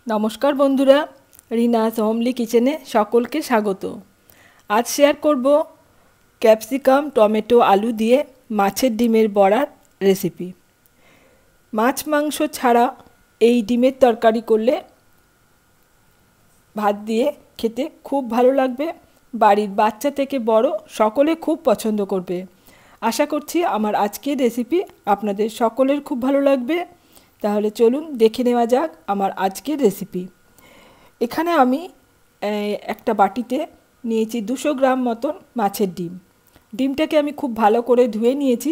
নমস্কার বন্ধুরা, রিনাস হোমলি কিচেনে সকলকে স্বাগত। আজ শেয়ার করব ক্যাপসিকাম, টমেটো, আলু দিয়ে মাছের ডিমের বড়ার রেসিপি। মাছ মাংস ছাড়া এই ডিমের তরকারি করলে ভাত দিয়ে খেতে খুব ভালো লাগবে। বাড়ির বাচ্চা থেকে বড় সকলে খুব পছন্দ করবে। আশা করছি আমার আজকের রেসিপি আপনাদের সকলের খুব ভালো লাগবে। তাহলে চলুন দেখে নেওয়া যাক আমার আজকের রেসিপি। এখানে আমি একটা বাটিতে নিয়েছি 200 গ্রাম মতন মাছের ডিম। ডিমটাকে আমি খুব ভালো করে ধুয়ে নিয়েছি।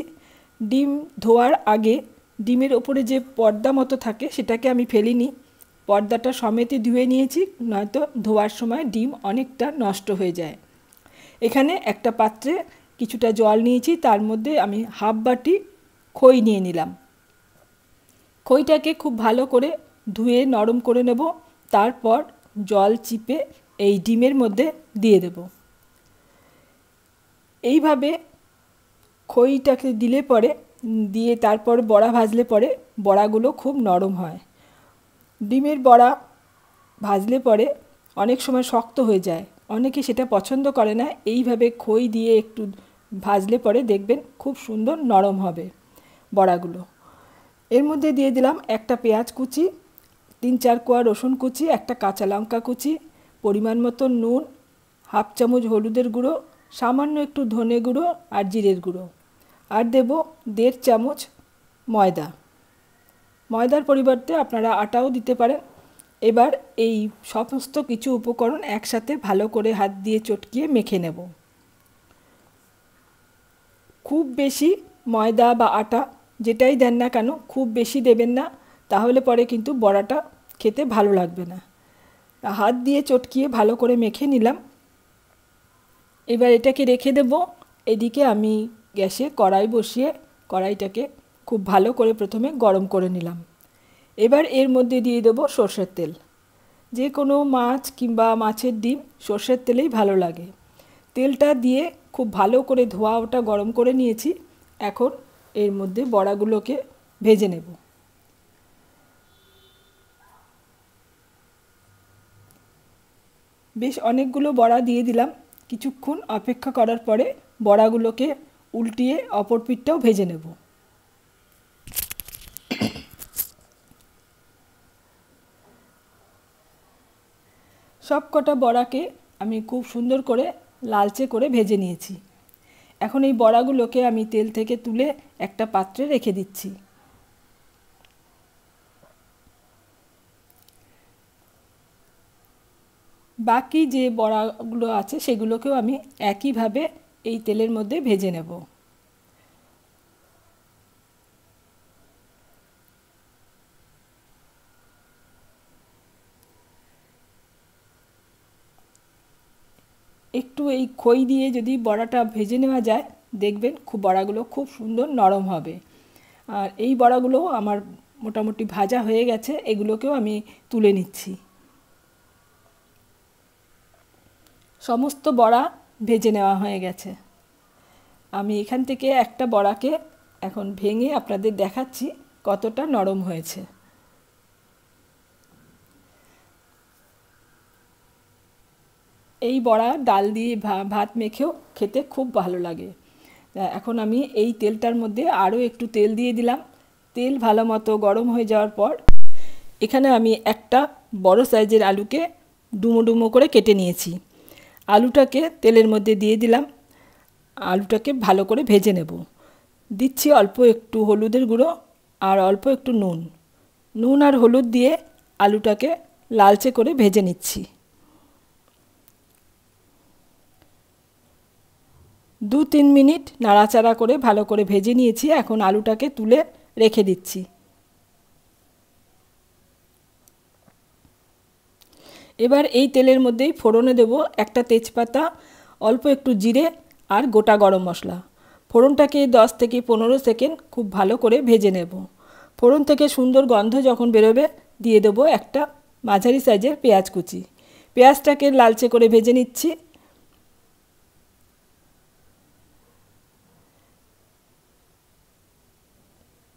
ডিম ধোয়ার আগে ডিমের ওপরে যে পর্দা মতো থাকে সেটাকে আমি ফেলিনি, পর্দাটা সমেতই ধুয়ে নিয়েছি, নয়তো ধোয়ার সময় ডিম অনেকটা নষ্ট হয়ে যায়। এখানে একটা পাত্রে কিছুটা জল নিয়েছি, তার মধ্যে আমি হাফ বাটি খই নিয়ে নিলাম। খইটাকে খুব ভালো করে ধুয়ে নরম করে নেব, তারপর জল চিপে এই ডিমের মধ্যে দিয়ে দেব। এইভাবে খইটাকে দিলে পরে দিয়ে তারপর বড়া ভাজলে পরে বড়াগুলো খুব নরম হয়। ডিমের বড়া ভাজলে পরে অনেক সময় শক্ত হয়ে যায়, অনেকে সেটা পছন্দ করে না। এইভাবে খই দিয়ে একটু ভাজলে পরে দেখবেন খুব সুন্দর নরম হবে বড়াগুলো। এর মধ্যে দিয়ে দিলাম একটা পেঁয়াজ কুচি, 3-4 কোয়া রসুন কুচি, একটা কাঁচা লঙ্কা কুচি, পরিমাণ মতো নুন, হাফ চামচ হলুদের গুঁড়ো, সামান্য একটু ধনে গুঁড়ো আর জিরের গুঁড়ো, আর দেব 1.5 চামচ ময়দা। ময়দার পরিবর্তে আপনারা আটাও দিতে পারেন। এবার এই সমস্ত কিছু উপকরণ একসাথে ভালো করে হাত দিয়ে চটকিয়ে মেখে নেব। খুব বেশি ময়দা বা আটা যেটাই দেন না কেন খুব বেশি দেবেন না, তাহলে পরে কিন্তু বড়াটা খেতে ভালো লাগবে না। হাত দিয়ে চটকিয়ে ভালো করে মেখে নিলাম। এবার এটাকে রেখে দেব। এদিকে আমি গ্যাসে কড়াই বসিয়ে কড়াইটাকে খুব ভালো করে প্রথমে গরম করে নিলাম। এবার এর মধ্যে দিয়ে দেব সর্ষের তেল। যে কোনো মাছ কিংবা মাছের ডিম সর্ষের তেলেই ভালো লাগে। তেলটা দিয়ে খুব ভালো করে ধোয়া ওটা গরম করে নিয়েছি। এখন এর মধ্যে বড়াগুলোকে ভেজে নেব। বেশ অনেকগুলো বড়া দিয়ে দিলাম। কিছুক্ষণ অপেক্ষা করার পরে বড়াগুলোকে উল্টিয়ে অপর পিঠটাও ভেজে নেব। সব কটা বড়াকে আমি খুব সুন্দর করে লালচে করে ভেজে নিয়েছি। এখন এই বড়াগুলোকে আমি তেল থেকে তুলে একটা পাত্রে রেখে দিচ্ছি। বাকি যে বড়াগুলো আছে সেগুলোকেও আমি একইভাবে এই তেলের মধ্যে ভেজে নেব। একটু এই খই দিয়ে যদি বড়াটা ভেজে নেওয়া যায় দেখবেন বড়াগুলো খুব সুন্দর নরম হবে। আর এই বড়াগুলো আমার মোটামুটি ভাজা হয়ে গেছে, এগুলোকেও আমি তুলে নিচ্ছি। সমস্ত বড়া ভেজে নেওয়া হয়ে গেছে। আমি এখান থেকে একটা বড়াকে এখন ভেঙে আপনাদের দেখাচ্ছি কতটা নরম হয়েছে। এই বড়া ডাল দিয়ে ভাত মেখেও খেতে খুব ভালো লাগে। এখন আমি এই তেলটার মধ্যে আরও একটু তেল দিয়ে দিলাম। তেল ভালো মতো গরম হয়ে যাওয়ার পর এখানে আমি একটা বড় সাইজের আলুকে ডুমো ডুমো করে কেটে নিয়েছি। আলুটাকে তেলের মধ্যে দিয়ে দিলাম। আলুটাকে ভালো করে ভেজে নেব। দিচ্ছি অল্প একটু হলুদের গুঁড়ো আর অল্প একটু নুন। নুন আর হলুদ দিয়ে আলুটাকে লালচে করে ভেজে নিচ্ছি। 2-3 মিনিট নাড়াচাড়া করে ভালো করে ভেজে নিয়েছি। এখন আলুটাকে তুলে রেখে দিচ্ছি। এবার এই তেলের মধ্যেই ফোড়নে দেব একটা তেজপাতা, অল্প একটু জিরে আর গোটা গরম মশলা। ফোড়নটাকে 10 থেকে 15 সেকেন্ড খুব ভালো করে ভেজে নেব। ফোড়ন থেকে সুন্দর গন্ধ যখন বেরোবে দিয়ে দেবো একটা মাঝারি সাইজের পেঁয়াজ কুচি। পেঁয়াজটাকে লালচে করে ভেজে নিচ্ছি।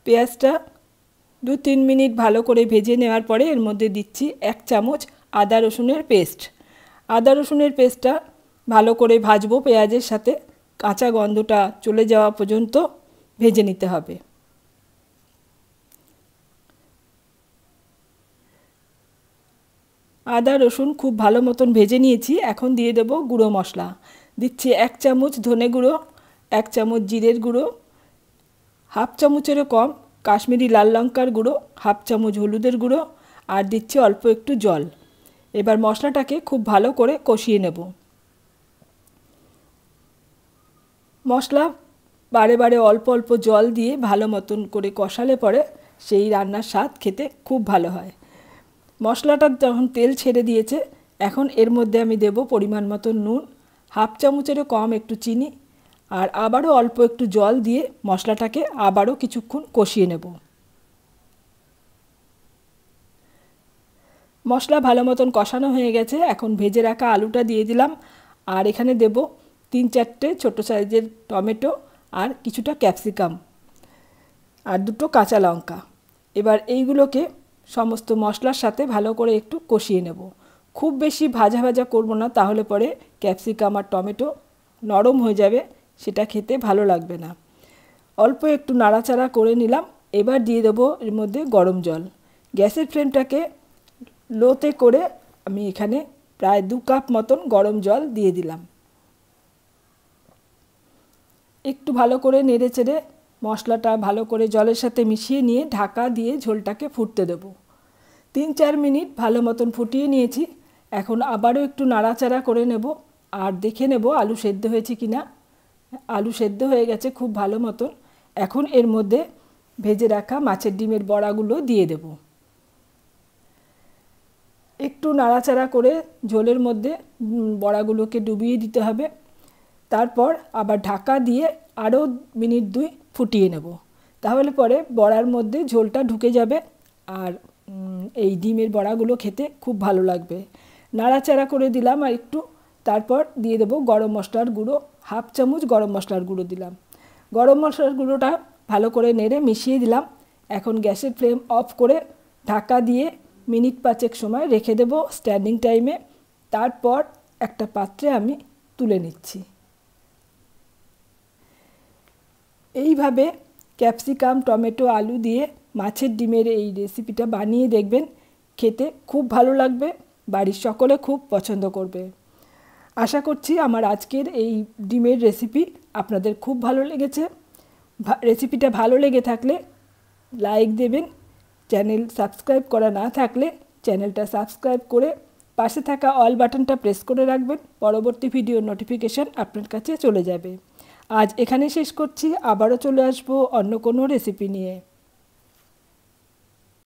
পেঁয়াজটা 2-3 মিনিট ভালো করে ভেজে নেওয়ার পরে এর মধ্যে দিচ্ছি 1 চামচ আদা রসুনের পেস্ট। আদা রসুনের পেস্টটা ভালো করে ভাজবো পেঁয়াজের সাথে, কাঁচা গন্ধটা চলে যাওয়া পর্যন্ত ভেজে নিতে হবে। আদা রসুন খুব ভালো মতন ভেজে নিয়েছি। এখন দিয়ে দেব গুঁড়ো মশলা। দিচ্ছি 1 চামচ ধনে গুঁড়ো, 1 চামচ জিরের গুঁড়ো, হাফ চামচেরও কম কাশ্মীরি লাল লঙ্কার গুঁড়ো, হাফ চামচ হলুদের গুঁড়ো, আর দিচ্ছি অল্প একটু জল। এবার মশলাটাকে খুব ভালো করে কষিয়ে নেব। মশলা বারে বারে অল্প অল্প জল দিয়ে ভালো মতন করে কষালে পরে সেই রান্নার স্বাদ খেতে খুব ভালো হয়। মশলাটা যখন তেল ছেড়ে দিয়েছে, এখন এর মধ্যে আমি দেব পরিমাণ মতো নুন, হাফ চামচেরও কম একটু চিনি, আর আবারও অল্প একটু জল দিয়ে মশলাটাকে আবারও কিছুক্ষণ কষিয়ে নেব। মশলা ভালো মতন কষানো হয়ে গেছে। এখন ভেজে রাখা আলুটা দিয়ে দিলাম, আর এখানে দেব 3-4টে ছোটো সাইজের টমেটো আর কিছুটা ক্যাপসিকাম আর 2টো কাঁচা লঙ্কা। এবার এইগুলোকে সমস্ত মশলার সাথে ভালো করে একটু কষিয়ে নেব। খুব বেশি ভাজা ভাজা করব না, তাহলে পরে ক্যাপসিকাম আর টমেটো নরম হয়ে যাবে, সেটা খেতে ভালো লাগবে না। অল্প একটু নাড়াচাড়া করে নিলাম। এবার দিয়ে দেবো এর মধ্যে গরম জল। গ্যাসের ফ্লেমটাকে লোতে করে আমি এখানে প্রায় 2 কাপ মতন গরম জল দিয়ে দিলাম। একটু ভালো করে নেড়ে চেড়ে মশলাটা ভালো করে জলের সাথে মিশিয়ে নিয়ে ঢাকা দিয়ে ঝোলটাকে ফুটতে দেব। 3-4 মিনিট ভালো মতন ফুটিয়ে নিয়েছি। এখন আবারও একটু নাড়াচাড়া করে নেব আর দেখে নেব আলু সেদ্ধ হয়েছে কিনা। আলু সেদ্ধ হয়ে গেছে খুব ভালো মতন। এখন এর মধ্যে ভেজে রাখা মাছের ডিমের বড়াগুলো দিয়ে দেব। একটু নাড়াচাড়া করে ঝোলের মধ্যে বড়াগুলোকে ডুবিয়ে দিতে হবে। তারপর আবার ঢাকা দিয়ে আরও মিনিট 2 ফুটিয়ে নেব। তাহলে পরে বড়ার মধ্যে ঝোলটা ঢুকে যাবে আর এই ডিমের বড়াগুলো খেতে খুব ভালো লাগবে। নাড়াচাড়া করে দিলাম আর একটু, তারপর দিয়ে দেবো গরম মশলার গুঁড়ো, হাফ চামচ গরম মশলার গুঁড়ো দিলাম। গরম মশলার গুঁড়োটা ভালো করে নেড়ে মিশিয়ে দিলাম। এখন গ্যাসের ফ্লেম অফ করে ঢাকা দিয়ে মিনিট 5 সময় রেখে দেবো স্ট্যান্ডিং টাইমে। তারপর একটা পাত্রে আমি তুলে নিচ্ছি। এইভাবে ক্যাপসিকাম, টমেটো, আলু দিয়ে মাছের ডিমের এই রেসিপিটা বানিয়ে দেখবেন, খেতে খুব ভালো লাগবে, বাড়ির সকলে খুব পছন্দ করবে। আশা করছি আমার আজকের এই ডিমের রেসিপি আপনাদের খুব ভালো লেগেছে। রেসিপিটা ভালো লেগে থাকলে লাইক দেবেন, চ্যানেল সাবস্ক্রাইব করা না থাকলে চ্যানেলটা সাবস্ক্রাইব করে পাশে থাকা অল বাটনটা প্রেস করে রাখবেন, পরবর্তী ভিডিওর নোটিফিকেশান আপনার কাছে চলে যাবে। আজ এখানে শেষ করছি, আবারও চলে আসবো অন্য কোনো রেসিপি নিয়ে।